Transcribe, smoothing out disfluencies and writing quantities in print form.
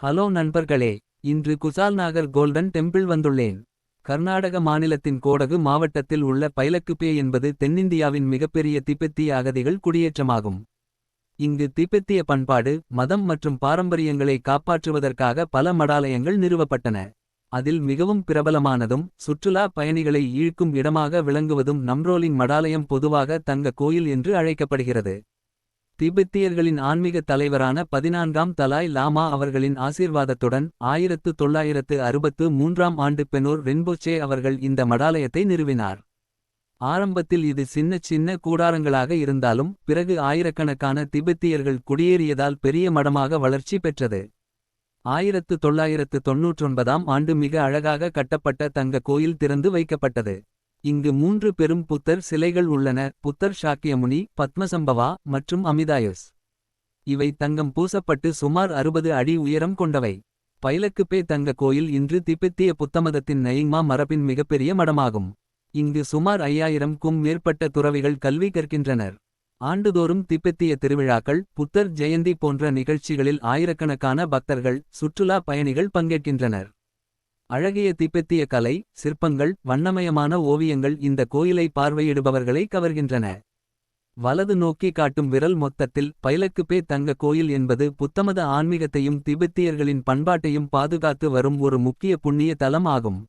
Hello நண்பர்களே. இன்று குசால்நாகர் golden temple வந்துள்ளேன். கர்நாடக மாநிலத்தின் கோடகு மாவட்டத்தில் உள்ள பைலக்குப்பே என்பது தென்னிந்தியாவின் மிகப்பெரிய திபெத்திய அகதிகள் குடியேற்றமாகும். இங்கு திபெத்திய பண்பாடு, மதம் மற்றும் பாரம்பரியங்களை காப்பாற்றுவதற்காக பல மடாலயங்கள் நிறுவப்பட்டன. அதில் மிகவும் பிரபலமானதும் சுற்றுலா பயணிகளை ஈர்க்கும் இடமாக விளங்குவதும் நம்ரோலிங் மடாலயம், பொதுவாக தங்க கோயில் என்று அழைக்கப்படுகிறது. திபெத்தியர்களின் ஆன்மீக தலைவரான 14ஆம் தலாய் லாமா அவர்களின் ஆசீர்வாதத்துடன் 1963ஆம் ஆண்டு பெனோர் ரின்போச்சே அவர்கள் இந்த மடாலயத்தை நிறுவினார். ஆரம்பத்தில் இது சின்ன கூடாரங்களாக இருந்தாலும் பிறகு ஆயிரக்கணக்கான திபெத்தியர்கள் குடியேறியதால் பெரிய மடமாக வளர்ச்சி பெற்றது. 1999ஆம் ஆண்டு மிக அழகாக கட்டப்பட்ட தங்க கோயில் திறந்து வைக்கப்பட்டது. இங்கு 3 பெரும் புத்தர் சிலைகள் உள்ளன: புத்தர் சாக்கியமுனி, பத்மசம்பவா மற்றும் அமிதாயுஸ். இவை தங்கம் பூசப்பட்டு சுமார் 60 அடி உயரம் கொண்டவை. பைலக்குப்பே தங்க கோயில் இன்று திபெத்திய புத்தமதத்தின் நயிங்மா மரபின் மிகப்பெரிய மடமாகும். இங்கு சுமார் 5000க்கும் மேற்பட்ட துறவிகள் கல்வி கற்கின்றனர். ஆண்டுதோறும் திபெத்திய திருவிழாக்கள், புத்தர் ஜெயந்தி போன்ற நிகழ்ச்சிகளில் ஆயிரக்கணக்கான பக்தர்கள், சுற்றுலா பயணிகள் பங்கேற்கின்றனர். அழகிய திபெத்திய கலை, சிற்பங்கள், வண்ணமயமான ஓவியங்கள் இந்த கோயிலை பார்வையிடுபவர்களை கவர்கின்றன. வலது நோக்கி காட்டும் விரல் மொத்தத்தில் பைலக்குப்பே தங்க கோயில் என்பது புத்தமத ஆன்மீகத்தையும் திபெத்தியர்களின் பண்பாட்டையும் பாதுகாத்து வரும் ஒரு முக்கிய புண்ணிய தலம் ஆகும்.